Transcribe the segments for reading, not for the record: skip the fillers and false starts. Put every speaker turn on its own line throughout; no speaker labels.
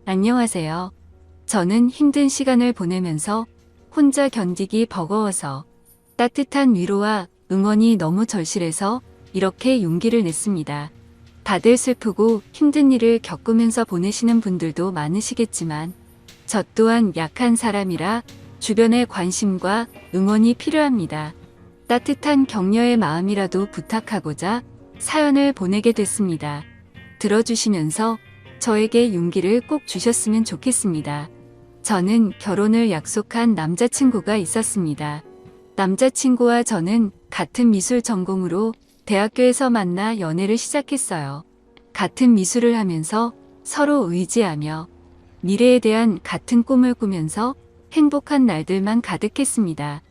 안녕하세요. 저는 힘든 시간을 보내면서 혼자 견디기 버거워서 따뜻한 위로와 응원이 너무 절실해서 이렇게 용기를 냈습니다. 다들 슬프고 힘든 일을 겪으면서 보내시는 분들도 많으시겠지만 저 또한 약한 사람이라 주변의 관심과 응원이 필요합니다. 따뜻한 격려의 마음이라도 부탁하고자 사연을 보내게 됐습니다. 들어주시면서 저에게 용기를 꼭 주셨으면 좋겠습니다. 저는 결혼을 약속한 남자친구가 있었습니다. 남자친구와 저는 같은 미술 전공으로 대학교에서 만나 연애를 시작했어요. 같은 미술을 하면서 서로 의지하며 미래에 대한 같은 꿈을 꾸면서 행복한 날들만 가득했습니다.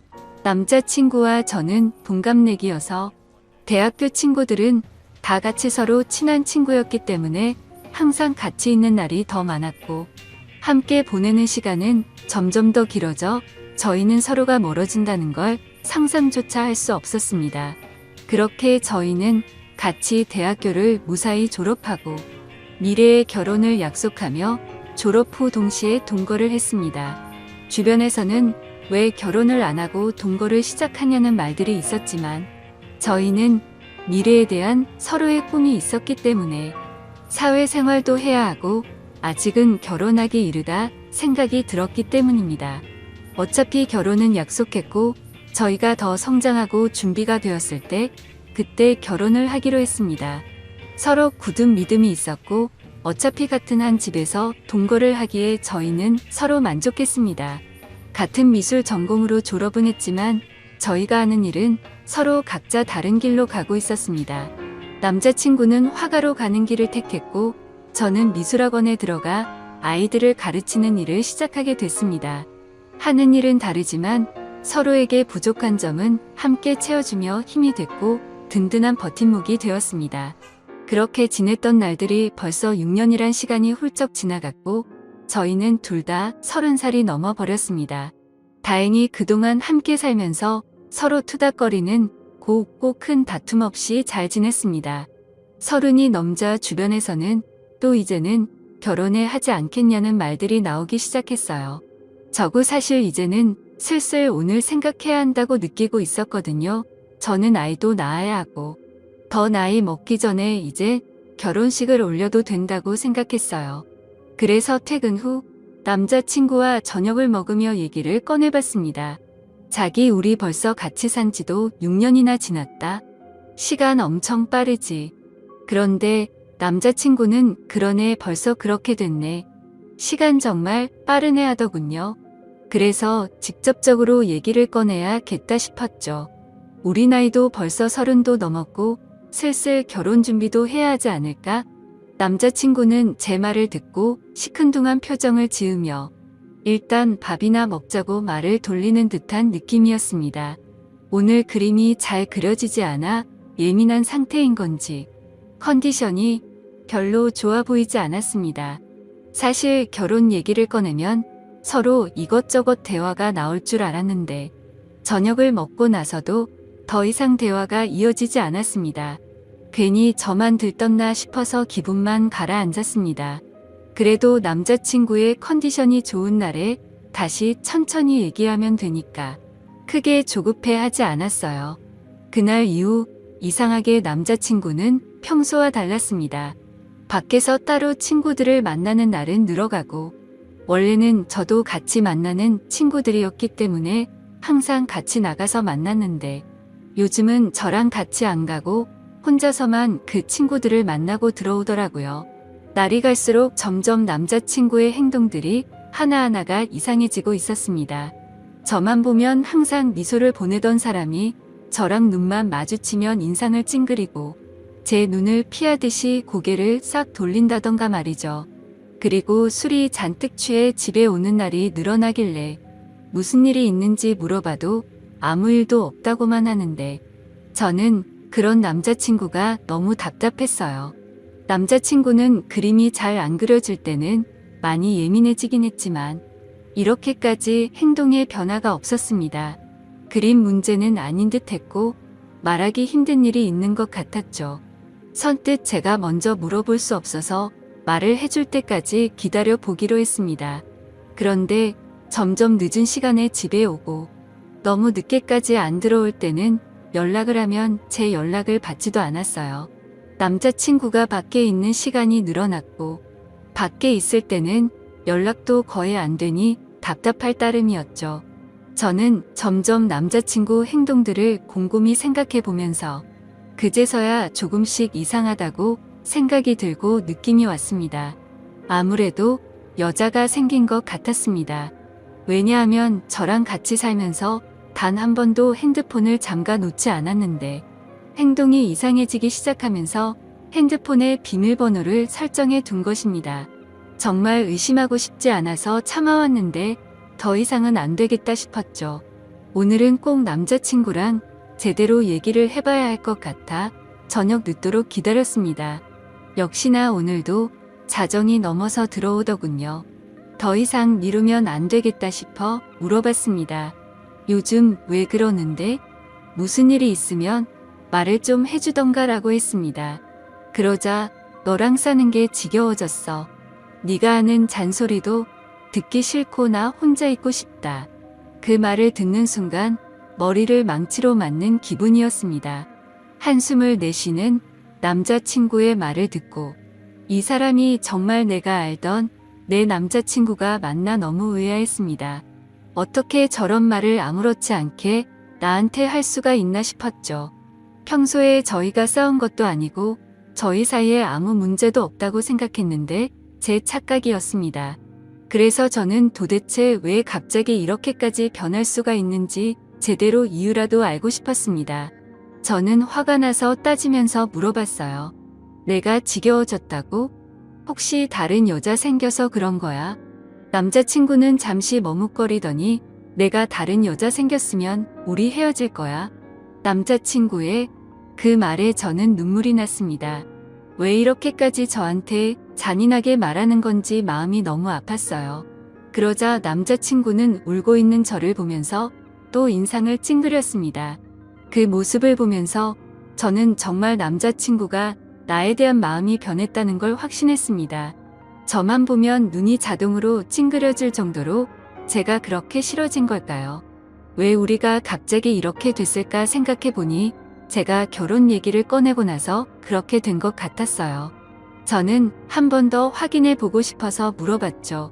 남자친구와 저는 동갑내기여서 대학교 친구들은 다 같이 서로 친한 친구였기 때문에 항상 같이 있는 날이 더 많았고 함께 보내는 시간은 점점 더 길어져 저희는 서로가 멀어진다는 걸 상상조차 할 수 없었습니다. 그렇게 저희는 같이 대학교를 무사히 졸업하고 미래의 결혼을 약속하며 졸업 후 동시에 동거를 했습니다. 주변에서는 왜 결혼을 안 하고 동거를 시작하냐는 말들이 있었지만 저희는 미래에 대한 서로의 꿈이 있었기 때문에 사회생활도 해야 하고 아직은 결혼하기 이르다 생각이 들었기 때문입니다. 어차피 결혼은 약속했고 저희가 더 성장하고 준비가 되었을 때 그때 결혼을 하기로 했습니다. 서로 굳은 믿음이 있었고 어차피 같은 한 집에서 동거를 하기에 저희는 서로 만족했습니다. 같은 미술 전공으로 졸업은 했지만 저희가 하는 일은 서로 각자 다른 길로 가고 있었습니다. 남자친구는 화가로 가는 길을 택했고 저는 미술학원에 들어가 아이들을 가르치는 일을 시작하게 됐습니다. 하는 일은 다르지만 서로에게 부족한 점은 함께 채워주며 힘이 됐고 든든한 버팀목이 되었습니다. 그렇게 지냈던 날들이 벌써 6년이란 시간이 훌쩍 지나갔고 저희는 둘 다 30살이 넘어버렸습니다. 다행히 그동안 함께 살면서 서로 투닥거리는 곱고 큰 다툼 없이 잘 지냈습니다. 30이 넘자 주변에서는 또 이제는 결혼해 하지 않겠냐는 말들이 나오기 시작했어요. 저도 사실 이제는 슬슬 오늘 생각해야 한다고 느끼고 있었거든요. 저는 아이도 낳아야 하고 더 나이 먹기 전에 이제 결혼식을 올려도 된다고 생각했어요. 그래서 퇴근 후 남자친구와 저녁을 먹으며 얘기를 꺼내봤습니다. 자기 우리 벌써 같이 산 지도 6년이나 지났다. 시간 엄청 빠르지. 그런데 남자친구는 그러네 벌써 그렇게 됐네. 시간 정말 빠르네 하더군요. 그래서 직접적으로 얘기를 꺼내야겠다 싶었죠. 우리 나이도 벌써 30도 넘었고 슬슬 결혼 준비도 해야 하지 않을까? 남자친구는 제 말을 듣고 시큰둥한 표정을 지으며 일단 밥이나 먹자고 말을 돌리는 듯한 느낌이었습니다. 오늘 그림이 잘 그려지지 않아 예민한 상태인 건지 컨디션이 별로 좋아 보이지 않았습니다. 사실 결혼 얘기를 꺼내면 서로 이것저것 대화가 나올 줄 알았는데 저녁을 먹고 나서도 더 이상 대화가 이어지지 않았습니다. 괜히 저만 들떴나 싶어서 기분만 가라앉았습니다. 그래도 남자친구의 컨디션이 좋은 날에 다시 천천히 얘기하면 되니까 크게 조급해하지 않았어요. 그날 이후 이상하게 남자친구는 평소와 달랐습니다. 밖에서 따로 친구들을 만나는 날은 늘어가고 원래는 저도 같이 만나는 친구들이었기 때문에 항상 같이 나가서 만났는데 요즘은 저랑 같이 안 가고 혼자서만 그 친구들을 만나고 들어오더라고요. 날이 갈수록 점점 남자친구의 행동들이 하나하나가 이상해지고 있었습니다. 저만 보면 항상 미소를 보내던 사람이 저랑 눈만 마주치면 인상을 찡그리고 제 눈을 피하듯이 고개를 싹 돌린다던가 말이죠. 그리고 술이 잔뜩 취해 집에 오는 날이 늘어나길래 무슨 일이 있는지 물어봐도 아무 일도 없다고만 하는데 저는 그런 남자친구가 너무 답답했어요. 남자친구는 그림이 잘 안 그려질 때는 많이 예민해지긴 했지만 이렇게까지 행동에 변화가 없었습니다. 그림 문제는 아닌 듯 했고 말하기 힘든 일이 있는 것 같았죠. 선뜻 제가 먼저 물어볼 수 없어서 말을 해줄 때까지 기다려 보기로 했습니다. 그런데 점점 늦은 시간에 집에 오고 너무 늦게까지 안 들어올 때는 연락을 하면 제 연락을 받지도 않았어요. 남자친구가 밖에 있는 시간이 늘어났고 밖에 있을 때는 연락도 거의 안 되니 답답할 따름이었죠. 저는 점점 남자친구 행동들을 곰곰이 생각해 보면서 그제서야 조금씩 이상하다고 생각이 들고 느낌이 왔습니다. 아무래도 여자가 생긴 것 같았습니다. 왜냐하면 저랑 같이 살면서 단 한 번도 핸드폰을 잠가 놓지 않았는데 행동이 이상해지기 시작하면서 핸드폰에 비밀번호를 설정해 둔 것입니다. 정말 의심하고 싶지 않아서 참아왔는데 더 이상은 안 되겠다 싶었죠. 오늘은 꼭 남자친구랑 제대로 얘기를 해봐야 할 것 같아 저녁 늦도록 기다렸습니다. 역시나 오늘도 자정이 넘어서 들어오더군요. 더 이상 미루면 안 되겠다 싶어 물어봤습니다. 요즘 왜 그러는데? 무슨 일이 있으면 말을 좀 해주던가라고 했습니다. 그러자 너랑 사는 게 지겨워졌어. 네가 하는 잔소리도 듣기 싫고 나 혼자 있고 싶다. 그 말을 듣는 순간 머리를 망치로 맞는 기분이었습니다. 한숨을 내쉬는 남자친구의 말을 듣고 이 사람이 정말 내가 알던 내 남자친구가 맞나 너무 의아했습니다. 어떻게 저런 말을 아무렇지 않게 나한테 할 수가 있나 싶었죠. 평소에 저희가 싸운 것도 아니고 저희 사이에 아무 문제도 없다고 생각했는데 제 착각이었습니다. 그래서 저는 도대체 왜 갑자기 이렇게까지 변할 수가 있는지 제대로 이유라도 알고 싶었습니다. 저는 화가 나서 따지면서 물어봤어요. 내가 지겨워졌다고? 혹시 다른 여자 생겨서 그런 거야? 남자친구는 잠시 머뭇거리더니 내가 다른 여자 생겼으면 우리 헤어질 거야. 남자친구의 그 말에 저는 눈물이 났습니다. 왜 이렇게까지 저한테 잔인하게 말하는 건지 마음이 너무 아팠어요. 그러자 남자친구는 울고 있는 저를 보면서 또 인상을 찡그렸습니다. 그 모습을 보면서 저는 정말 남자친구가 나에 대한 마음이 변했다는 걸 확신했습니다. 저만 보면 눈이 자동으로 찡그려질 정도로 제가 그렇게 싫어진 걸까요? 왜 우리가 갑자기 이렇게 됐을까 생각해 보니 제가 결혼 얘기를 꺼내고 나서 그렇게 된 것 같았어요. 저는 한 번 더 확인해 보고 싶어서 물어봤죠.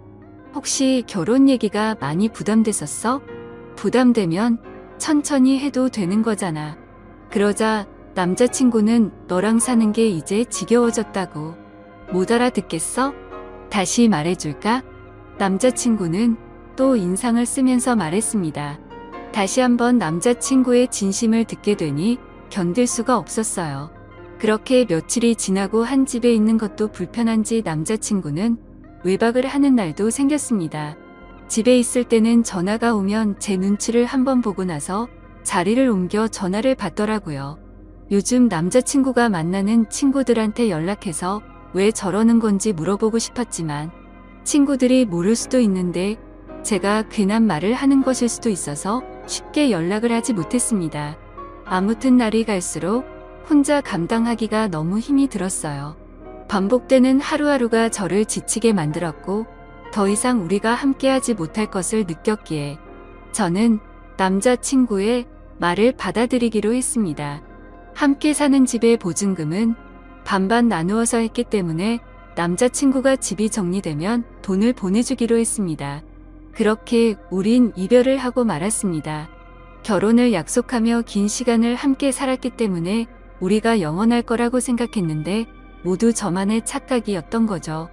혹시 결혼 얘기가 많이 부담됐었어? 부담되면 천천히 해도 되는 거잖아. 그러자 남자친구는 너랑 사는 게 이제 지겨워졌다고. 못 알아듣겠어? 다시 말해줄까? 남자친구는 또 인상을 쓰면서 말했습니다. 다시 한번 남자친구의 진심을 듣게 되니 견딜 수가 없었어요. 그렇게 며칠이 지나고 한 집에 있는 것도 불편한지 남자친구는 외박을 하는 날도 생겼습니다. 집에 있을 때는 전화가 오면 제 눈치를 한번 보고 나서 자리를 옮겨 전화를 받더라고요. 요즘 남자친구가 만나는 친구들한테 연락해서 왜 저러는 건지 물어보고 싶었지만 친구들이 모를 수도 있는데 제가 괜한 말을 하는 것일 수도 있어서 쉽게 연락을 하지 못했습니다. 아무튼 날이 갈수록 혼자 감당하기가 너무 힘이 들었어요. 반복되는 하루하루가 저를 지치게 만들었고 더 이상 우리가 함께하지 못할 것을 느꼈기에 저는 남자친구의 말을 받아들이기로 했습니다. 함께 사는 집의 보증금은 반반 나누어서 했기 때문에 남자친구가 집이 정리되면 돈을 보내주기로 했습니다. 그렇게 우린 이별을 하고 말았습니다. 결혼을 약속하며 긴 시간을 함께 살았기 때문에 우리가 영원할 거라고 생각했는데 모두 저만의 착각이었던 거죠.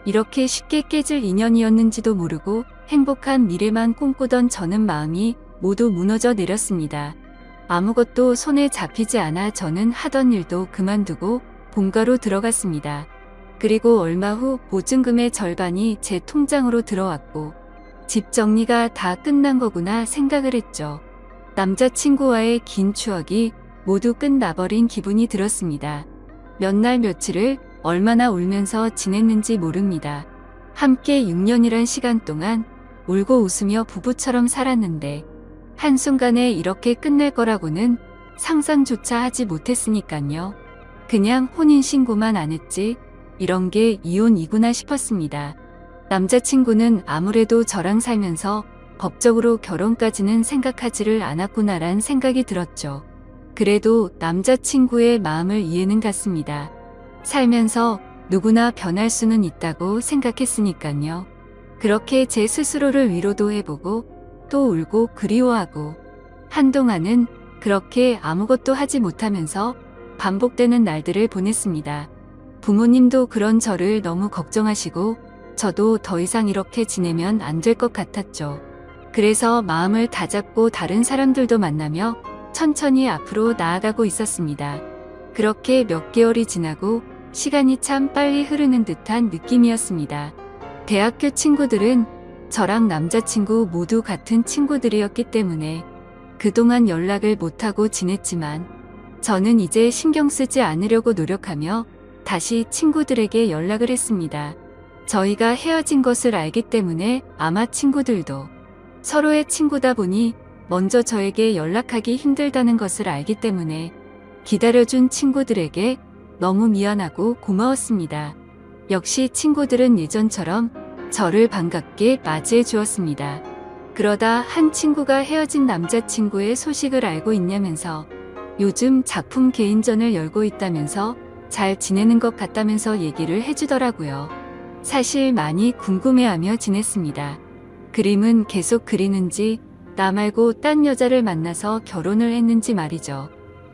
이렇게 쉽게 깨질 인연이었는지도 모르고 행복한 미래만 꿈꾸던 저는 마음이 모두 무너져 내렸습니다. 아무것도 손에 잡히지 않아 저는 하던 일도 그만두고 본가로 들어갔습니다. 그리고 얼마 후 보증금의 절반이 제 통장으로 들어왔고 집 정리가 다 끝난 거구나 생각을 했죠. 남자친구와의 긴 추억이 모두 끝나버린 기분이 들었습니다. 몇 날 며칠을 얼마나 울면서 지냈는지 모릅니다. 함께 6년이란 시간 동안 울고 웃으며 부부처럼 살았는데 한순간에 이렇게 끝낼 거라고는 상상조차 하지 못했으니깐요. 그냥 혼인신고만 안 했지 이런 게 이혼이구나 싶었습니다. 남자친구는 아무래도 저랑 살면서 법적으로 결혼까지는 생각하지를 않았구나란 생각이 들었죠. 그래도 남자친구의 마음을 이해는 갔습니다. 살면서 누구나 변할 수는 있다고 생각했으니까요. 그렇게 제 스스로를 위로도 해보고 또 울고 그리워하고 한동안은 그렇게 아무것도 하지 못하면서 반복되는 날들을 보냈습니다. 부모님도 그런 저를 너무 걱정하시고 저도 더 이상 이렇게 지내면 안 될 것 같았죠. 그래서 마음을 다잡고 다른 사람들도 만나며 천천히 앞으로 나아가고 있었습니다. 그렇게 몇 개월이 지나고 시간이 참 빨리 흐르는 듯한 느낌이었습니다. 대학교 친구들은 저랑 남자친구 모두 같은 친구들이었기 때문에 그동안 연락을 못하고 지냈지만 저는 이제 신경 쓰지 않으려고 노력하며 다시 친구들에게 연락을 했습니다. 저희가 헤어진 것을 알기 때문에 아마 친구들도 서로의 친구다 보니 먼저 저에게 연락하기 힘들다는 것을 알기 때문에 기다려준 친구들에게 너무 미안하고 고마웠습니다. 역시 친구들은 예전처럼 저를 반갑게 맞이해 주었습니다. 그러다 한 친구가 헤어진 남자친구의 소식을 알고 있냐면서 요즘 작품 개인전을 열고 있다면서 잘 지내는 것 같다면서 얘기를 해주더라고요. 사실 많이 궁금해하며 지냈습니다. 그림은 계속 그리는지 나 말고 딴 여자를 만나서 결혼을 했는지 말이죠.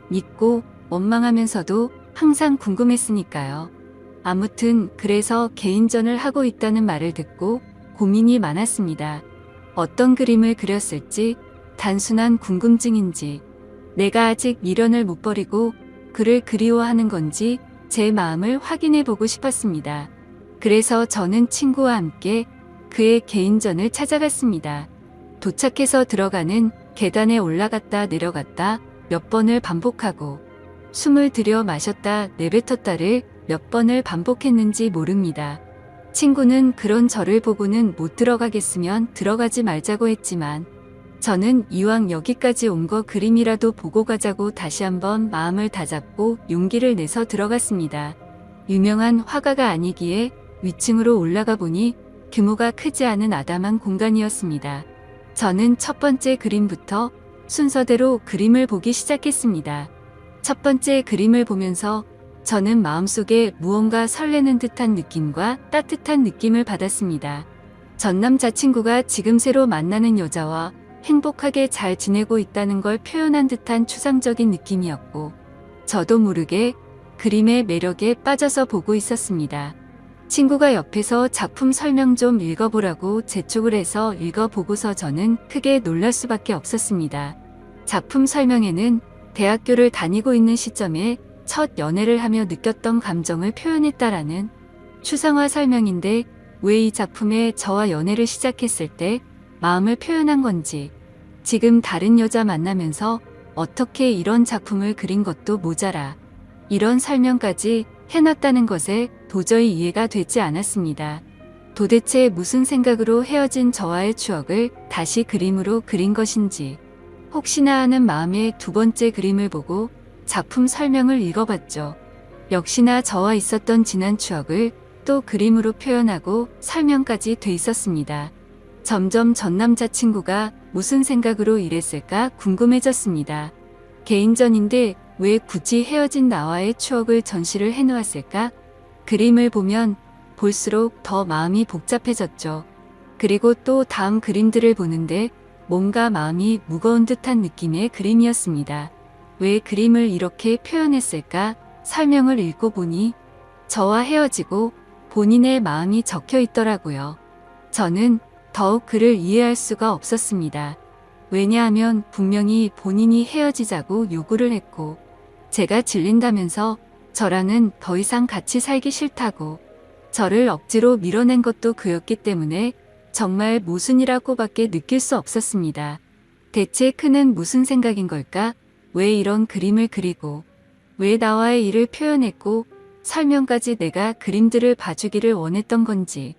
믿고 원망하면서도 항상 궁금했으니까요. 아무튼 그래서 개인전을 하고 있다는 말을 듣고 고민이 많았습니다. 어떤 그림을 그렸을지 단순한 궁금증인지 내가 아직 미련을 못 버리고 그를 그리워하는 건지 제 마음을 확인해 보고 싶었습니다. 그래서 저는 친구와 함께 그의 개인전을 찾아갔습니다. 도착해서 들어가는 계단에 올라갔다 내려갔다 몇 번을 반복하고 숨을 들여 마셨다 내뱉었다를 몇 번을 반복했는지 모릅니다. 친구는 그런 저를 보고는 못 들어가겠으면 들어가지 말자고 했지만 저는 이왕 여기까지 온 거 그림이라도 보고 가자고 다시 한번 마음을 다잡고 용기를 내서 들어갔습니다. 유명한 화가가 아니기에 위층으로 올라가 보니 규모가 크지 않은 아담한 공간이었습니다. 저는 첫 번째 그림부터 순서대로 그림을 보기 시작했습니다. 첫 번째 그림을 보면서 저는 마음속에 무언가 설레는 듯한 느낌과 따뜻한 느낌을 받았습니다. 전 남자친구가 지금 새로 만나는 여자와 행복하게 잘 지내고 있다는 걸 표현한 듯한 추상적인 느낌이었고 저도 모르게 그림의 매력에 빠져서 보고 있었습니다. 친구가 옆에서 작품 설명 좀 읽어보라고 재촉을 해서 읽어보고서 저는 크게 놀랄 수밖에 없었습니다. 작품 설명에는 대학교를 다니고 있는 시점에 첫 연애를 하며 느꼈던 감정을 표현했다라는 추상화 설명인데 왜 이 작품에 저와 연애를 시작했을 때 마음을 표현한 건지 지금 다른 여자 만나면서 어떻게 이런 작품을 그린 것도 모자라 이런 설명까지 해놨다는 것에 도저히 이해가 되지 않았습니다. 도대체 무슨 생각으로 헤어진 저와의 추억을 다시 그림으로 그린 것인지 혹시나 하는 마음에 두 번째 그림을 보고 작품 설명을 읽어봤죠. 역시나 저와 있었던 지난 추억을 또 그림으로 표현하고 설명까지 돼 있었습니다. 점점 전 남자친구가 무슨 생각으로 이랬을까 궁금해졌습니다. 개인전인데 왜 굳이 헤어진 나와의 추억을 전시를 해놓았을까? 그림을 보면 볼수록 더 마음이 복잡해졌죠. 그리고 또 다음 그림들을 보는데 뭔가 마음이 무거운 듯한 느낌의 그림이었습니다. 왜 그림을 이렇게 표현했을까? 설명을 읽고 보니 저와 헤어지고 본인의 마음이 적혀 있더라고요. 저는 더욱 그를 이해할 수가 없었습니다. 왜냐하면 분명히 본인이 헤어지자고 요구를 했고 제가 질린다면서 저랑은 더 이상 같이 살기 싫다고 저를 억지로 밀어낸 것도 그였기 때문에 정말 모순이라고밖에 느낄 수 없었습니다. 대체 그는 무슨 생각인 걸까? 왜 이런 그림을 그리고 왜 나와의 일을 표현했고 설명까지 내가 그림들을 봐주기를 원했던 건지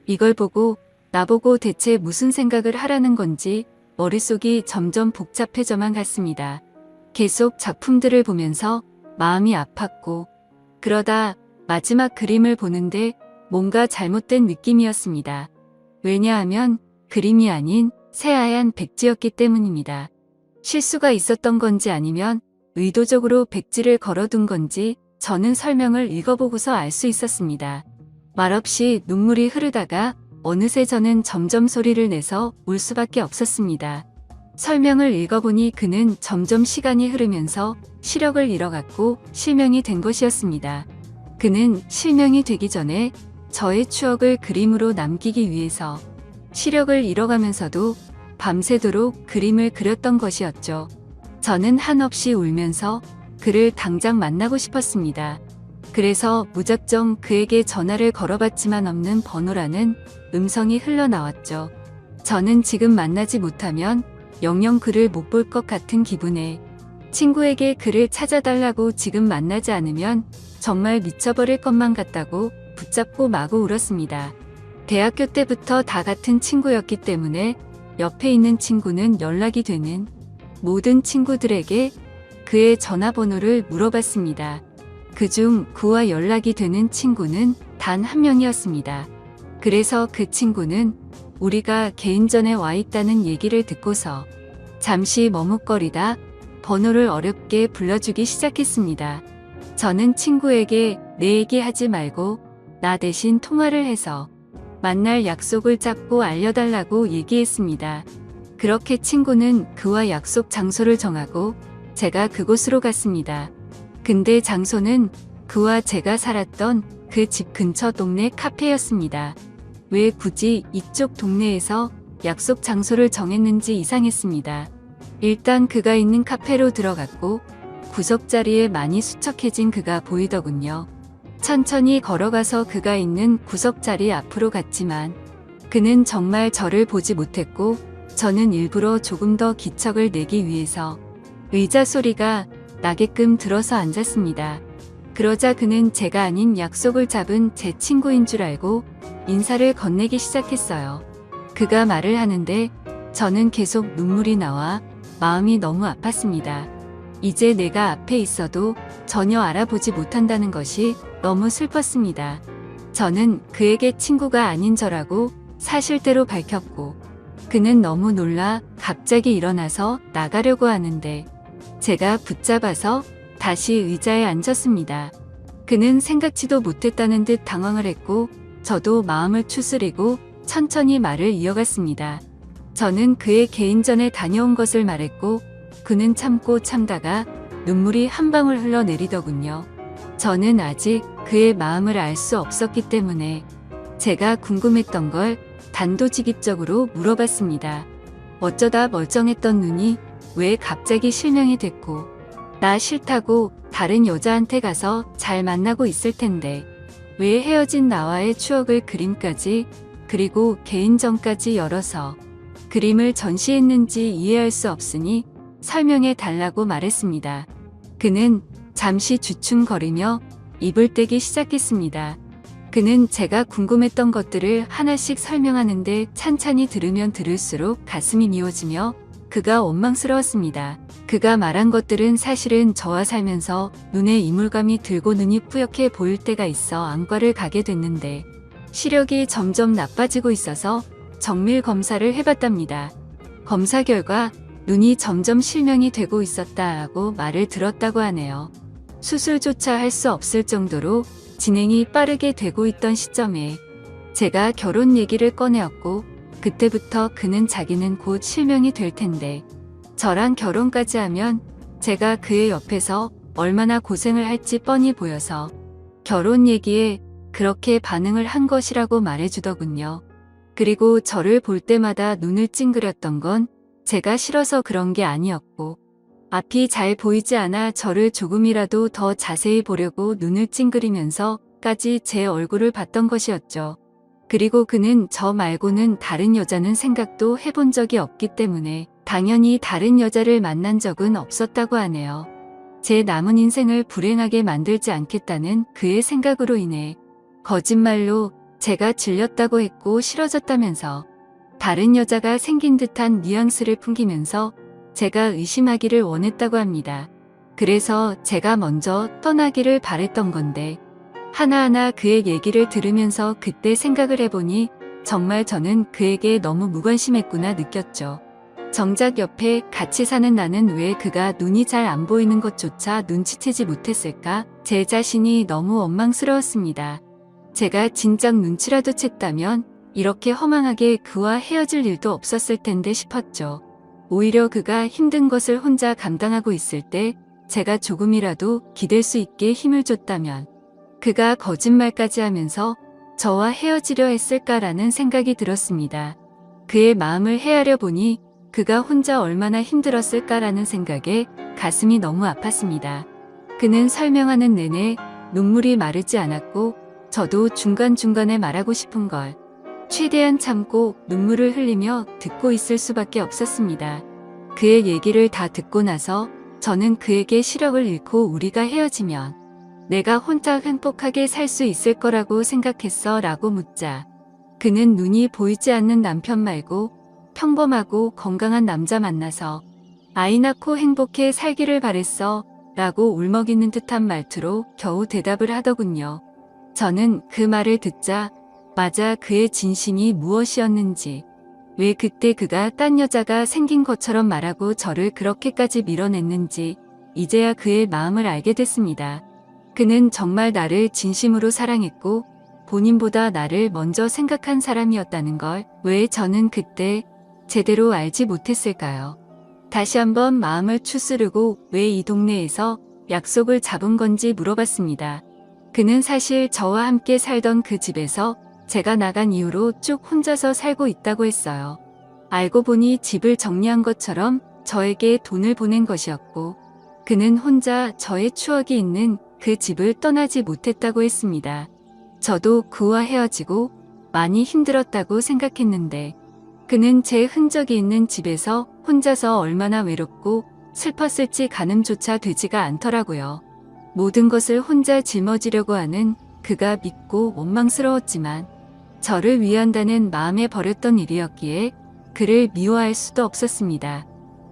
이걸 보고 나보고 대체 무슨 생각을 하라는 건지 머릿속이 점점 복잡해져만 갔습니다. 계속 작품들을 보면서 마음이 아팠고 그러다 마지막 그림을 보는데 뭔가 잘못된 느낌이었습니다. 왜냐하면 그림이 아닌 새하얀 백지였기 때문입니다. 실수가 있었던 건지 아니면 의도적으로 백지를 걸어둔 건지 저는 설명을 읽어보고서 알 수 있었습니다. 말없이 눈물이 흐르다가 어느새 저는 점점 소리를 내서 울 수밖에 없었습니다. 설명을 읽어보니 그는 점점 시간이 흐르면서 시력을 잃어갔고 실명이 된 것이었습니다. 그는 실명이 되기 전에 저의 추억을 그림으로 남기기 위해서 시력을 잃어가면서도 밤새도록 그림을 그렸던 것이었죠. 저는 한없이 울면서 그를 당장 만나고 싶었습니다. 그래서 무작정 그에게 전화를 걸어봤지만 없는 번호라는 음성이 흘러나왔죠. 저는 지금 만나지 못하면 영영 그를 못 볼 것 같은 기분에 친구에게 그를 찾아달라고 지금 만나지 않으면 정말 미쳐버릴 것만 같다고 붙잡고 마구 울었습니다. 대학교 때부터 다 같은 친구였기 때문에 옆에 있는 친구는 연락이 되는 모든 친구들에게 그의 전화번호를 물어봤습니다. 그중 그와 연락이 되는 친구는 단 한 명이었습니다. 그래서 그 친구는 우리가 개인전에 와 있다는 얘기를 듣고서 잠시 머뭇거리다 번호를 어렵게 불러주기 시작했습니다. 저는 친구에게 내 얘기 하지 말고 나 대신 통화를 해서 만날 약속을 잡고 알려달라고 얘기했습니다. 그렇게 친구는 그와 약속 장소를 정하고 제가 그곳으로 갔습니다. 근데 장소는 그와 제가 살았던 그 집 근처 동네 카페였습니다. 왜 굳이 이쪽 동네에서 약속 장소를 정했는지 이상했습니다. 일단 그가 있는 카페로 들어갔고 구석자리에 많이 수척해진 그가 보이더군요. 천천히 걸어가서 그가 있는 구석자리 앞으로 갔지만 그는 정말 저를 보지 못했고 저는 일부러 조금 더 기척을 내기 위해서 의자 소리가 나게끔 들어서 앉았습니다. 그러자 그는 제가 아닌 약속을 잡은 제 친구인 줄 알고 인사를 건네기 시작했어요. 그가 말을 하는데 저는 계속 눈물이 나와 마음이 너무 아팠습니다. 이제 내가 앞에 있어도 전혀 알아보지 못한다는 것이 너무 슬펐습니다. 저는 그에게 친구가 아닌 저라고 사실대로 밝혔고 그는 너무 놀라 갑자기 일어나서 나가려고 하는데 제가 붙잡아서 다시 의자에 앉았습니다. 그는 생각지도 못했다는 듯 당황을 했고 저도 마음을 추스리고 천천히 말을 이어갔습니다. 저는 그의 개인전에 다녀온 것을 말했고 그는 참고 참다가 눈물이 한 방울 흘러내리더군요. 저는 아직 그의 마음을 알 수 없었기 때문에 제가 궁금했던 걸 단도직입적으로 물어봤습니다. 어쩌다 멀쩡했던 눈이 왜 갑자기 실명이 됐고 나 싫다고 다른 여자한테 가서 잘 만나고 있을 텐데 왜 헤어진 나와의 추억을 그림까지 그리고 개인전까지 열어서 그림을 전시했는지 이해할 수 없으니 설명해 달라고 말했습니다. 그는 잠시 주춤거리며 입을 떼기 시작했습니다. 그는 제가 궁금했던 것들을 하나씩 설명하는데 찬찬히 들으면 들을수록 가슴이 미어지며 그가 원망스러웠습니다. 그가 말한 것들은 사실은 저와 살면서 눈에 이물감이 들고 눈이 뿌옇게 보일 때가 있어 안과를 가게 됐는데 시력이 점점 나빠지고 있어서 정밀 검사를 해봤답니다. 검사 결과 눈이 점점 실명이 되고 있었다고 말을 들었다고 하네요. 수술조차 할 수 없을 정도로 진행이 빠르게 되고 있던 시점에 제가 결혼 얘기를 꺼내었고 그때부터 그는 자기는 곧 실명이 될 텐데 저랑 결혼까지 하면 제가 그의 옆에서 얼마나 고생을 할지 뻔히 보여서 결혼 얘기에 그렇게 반응을 한 것이라고 말해주더군요. 그리고 저를 볼 때마다 눈을 찡그렸던 건 제가 싫어서 그런 게 아니었고 앞이 잘 보이지 않아 저를 조금이라도 더 자세히 보려고 눈을 찡그리면서까지 제 얼굴을 봤던 것이었죠. 그리고 그는 저 말고는 다른 여자는 생각도 해본 적이 없기 때문에 당연히 다른 여자를 만난 적은 없었다고 하네요. 제 남은 인생을 불행하게 만들지 않겠다는 그의 생각으로 인해 거짓말로 제가 질렸다고 했고 싫어졌다면서 다른 여자가 생긴 듯한 뉘앙스를 풍기면서 제가 의심하기를 원했다고 합니다. 그래서 제가 먼저 떠나기를 바랬던 건데 하나하나 그의 얘기를 들으면서 그때 생각을 해보니 정말 저는 그에게 너무 무관심했구나 느꼈죠. 정작 옆에 같이 사는 나는 왜 그가 눈이 잘 안 보이는 것조차 눈치채지 못했을까? 제 자신이 너무 원망스러웠습니다. 제가 진작 눈치라도 챘다면 이렇게 허망하게 그와 헤어질 일도 없었을 텐데 싶었죠. 오히려 그가 힘든 것을 혼자 감당하고 있을 때 제가 조금이라도 기댈 수 있게 힘을 줬다면 그가 거짓말까지 하면서 저와 헤어지려 했을까라는 생각이 들었습니다. 그의 마음을 헤아려 보니 그가 혼자 얼마나 힘들었을까라는 생각에 가슴이 너무 아팠습니다. 그는 설명하는 내내 눈물이 마르지 않았고 저도 중간중간에 말하고 싶은 걸 최대한 참고 눈물을 흘리며 듣고 있을 수밖에 없었습니다. 그의 얘기를 다 듣고 나서 저는 그에게 시력을 잃고 우리가 헤어지면 내가 혼자 행복하게 살 수 있을 거라고 생각했어 라고 묻자 그는 눈이 보이지 않는 남편 말고 평범하고 건강한 남자 만나서 아이 낳고 행복해 살기를 바랬어 라고 울먹이는 듯한 말투로 겨우 대답을 하더군요. 저는 그 말을 듣자 맞아 그의 진심이 무엇이었는지 왜 그때 그가 딴 여자가 생긴 것처럼 말하고 저를 그렇게까지 밀어냈는지 이제야 그의 마음을 알게 됐습니다. 그는 정말 나를 진심으로 사랑했고 본인보다 나를 먼저 생각한 사람이었다는 걸 왜 저는 그때 제대로 알지 못했을까요? 다시 한번 마음을 추스르고 왜 이 동네에서 약속을 잡은 건지 물어봤습니다. 그는 사실 저와 함께 살던 그 집에서 제가 나간 이후로 쭉 혼자서 살고 있다고 했어요. 알고 보니 집을 정리한 것처럼 저에게 돈을 보낸 것이었고 그는 혼자 저의 추억이 있는 그 집을 떠나지 못했다고 했습니다. 저도 그와 헤어지고 많이 힘들었다고 생각했는데 그는 제 흔적이 있는 집에서 혼자서 얼마나 외롭고 슬펐을지 가늠조차 되지가 않더라고요. 모든 것을 혼자 짊어지려고 하는 그가 믿고 원망스러웠지만 저를 위한다는 마음에 버렸던 일이었기에 그를 미워할 수도 없었습니다.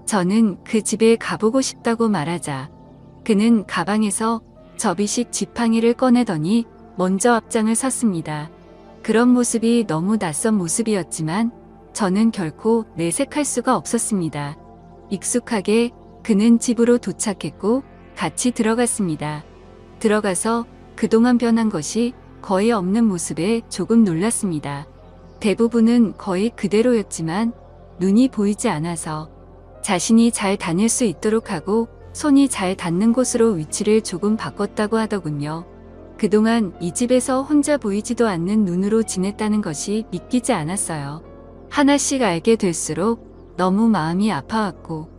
저는 그 집에 가보고 싶다고 말하자 그는 가방에서 접이식 지팡이를 꺼내더니 먼저 앞장을 섰습니다. 그런 모습이 너무 낯선 모습이었지만 저는 결코 내색할 수가 없었습니다. 익숙하게 그는 집으로 도착했고 같이 들어갔습니다. 들어가서 그동안 변한 것이 거의 없는 모습에 조금 놀랐습니다. 대부분은 거의 그대로였지만 눈이 보이지 않아서 자신이 잘 다닐 수 있도록 하고 손이 잘 닿는 곳으로 위치를 조금 바꿨다고 하더군요. 그동안 이 집에서 혼자 보이지도 않는 눈으로 지냈다는 것이 믿기지 않았어요. 하나씩 알게 될수록 너무 마음이 아파왔고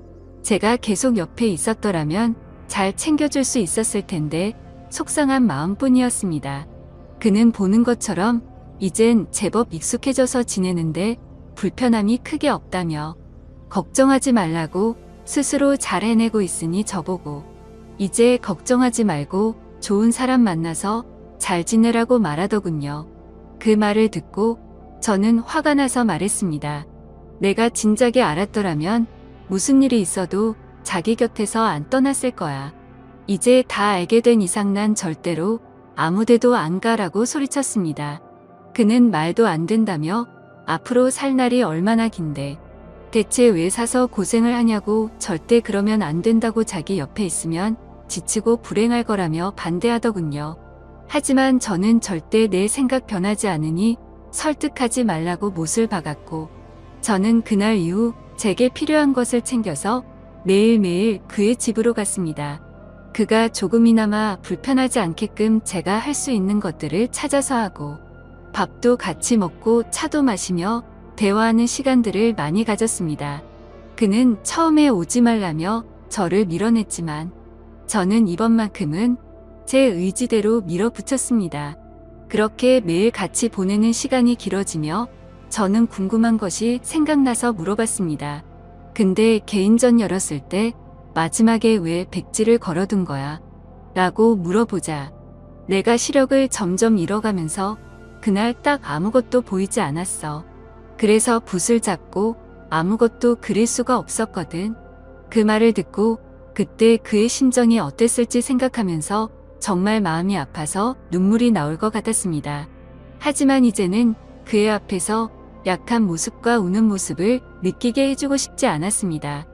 제가 계속 옆에 있었더라면 잘 챙겨줄 수 있었을 텐데 속상한 마음뿐이었습니다. 그는 보는 것처럼 이젠 제법 익숙해져서 지내는데 불편함이 크게 없다며 걱정하지 말라고 스스로 잘 해내고 있으니 저보고 이제 걱정하지 말고 좋은 사람 만나서 잘 지내라고 말하더군요. 그 말을 듣고 저는 화가 나서 말했습니다. 내가 진작에 알았더라면 무슨 일이 있어도 자기 곁에서 안 떠났을 거야. 이제 다 알게 된 이상 난 절대로 아무데도 안 가라고 소리쳤습니다. 그는 말도 안 된다며 앞으로 살 날이 얼마나 긴데 대체 왜 사서 고생을 하냐고 절대 그러면 안 된다고 자기 옆에 있으면 지치고 불행할 거라며 반대하더군요. 하지만 저는 절대 내 생각 변하지 않으니 설득하지 말라고 못을 박았고 저는 그날 이후 제게 필요한 것을 챙겨서 매일매일 그의 집으로 갔습니다. 그가 조금이나마 불편하지 않게끔 제가 할 수 있는 것들을 찾아서 하고 밥도 같이 먹고 차도 마시며 대화하는 시간들을 많이 가졌습니다. 그는 처음에 오지 말라며 저를 밀어냈지만 저는 이번만큼은 제 의지대로 밀어붙였습니다. 그렇게 매일 같이 보내는 시간이 길어지며 저는 궁금한 것이 생각나서 물어봤습니다. 근데 개인전 열었을 때 마지막에 왜 백지를 걸어둔 거야? 라고 물어보자 내가 시력을 점점 잃어가면서 그날 딱 아무것도 보이지 않았어. 그래서 붓을 잡고 아무것도 그릴 수가 없었거든. 그 말을 듣고 그때 그의 심정이 어땠을지 생각하면서 정말 마음이 아파서 눈물이 나올 것 같았습니다. 하지만 이제는 그의 앞에서 약한 모습과 우는 모습을 느끼게 해주고 싶지 않았습니다.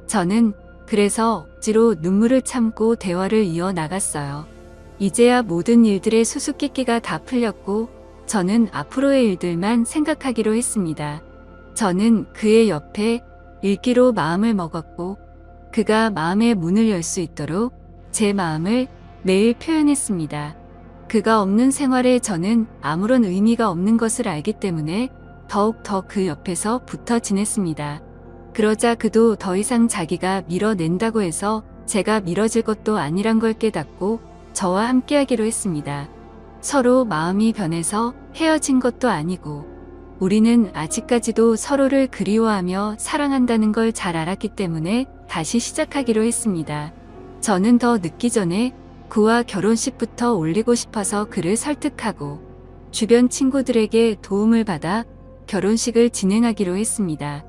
저는 그래서 억지로 눈물을 참고 대화를 이어나갔어요. 이제야 모든 일들의 수수께끼가 다 풀렸고 저는 앞으로의 일들만 생각하기로 했습니다. 저는 그의 옆에 읽기로 마음을 먹었고 그가 마음의 문을 열 수 있도록 제 마음을 매일 표현했습니다. 그가 없는 생활에 저는 아무런 의미가 없는 것을 알기 때문에 더욱 더 그 옆에서 붙어 지냈습니다. 그러자 그도 더 이상 자기가 밀어낸다고 해서 제가 밀어질 것도 아니란 걸 깨닫고 저와 함께하기로 했습니다. 서로 마음이 변해서 헤어진 것도 아니고 우리는 아직까지도 서로를 그리워하며 사랑한다는 걸 잘 알았기 때문에 다시 시작하기로 했습니다. 저는 더 늦기 전에 그와 결혼식부터 올리고 싶어서 그를 설득하고 주변 친구들에게 도움을 받아 결혼식을 진행하기로 했습니다.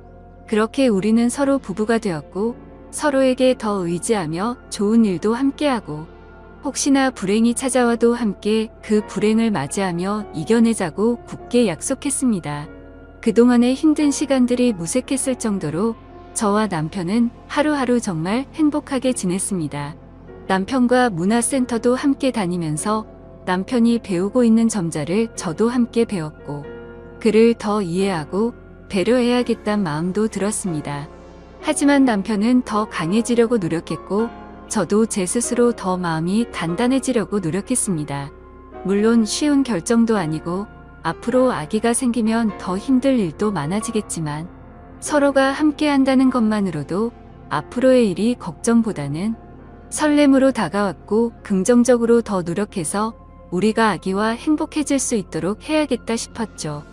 그렇게 우리는 서로 부부가 되었고 서로에게 더 의지하며 좋은 일도 함께하고 혹시나 불행이 찾아와도 함께 그 불행을 맞이하며 이겨내자고 굳게 약속했습니다. 그동안의 힘든 시간들이 무색했을 정도로 저와 남편은 하루하루 정말 행복하게 지냈습니다. 남편과 문화센터도 함께 다니면서 남편이 배우고 있는 점자를 저도 함께 배웠고 그를 더 이해하고 배려해야겠다는 마음도 들었습니다. 하지만 남편은 더 강해지려고 노력했고 저도 제 스스로 더 마음이 단단해지려고 노력했습니다. 물론 쉬운 결정도 아니고 앞으로 아기가 생기면 더 힘들 일도 많아지겠지만 서로가 함께 한다는 것만으로도 앞으로의 일이 걱정보다는 설렘으로 다가왔고 긍정적으로 더 노력해서 우리가 아기와 행복해질 수 있도록 해야겠다 싶었죠.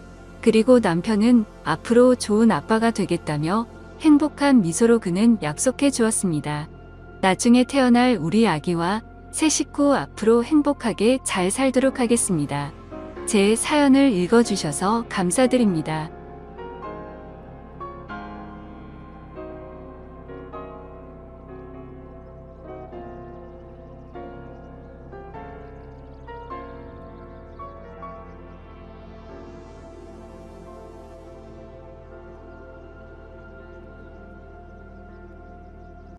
그리고 남편은 앞으로 좋은 아빠가 되겠다며 행복한 미소로 그는 약속해 주었습니다. 나중에 태어날 우리 아기와 새 식구 앞으로 행복하게 잘 살도록 하겠습니다. 제 사연을 읽어주셔서 감사드립니다.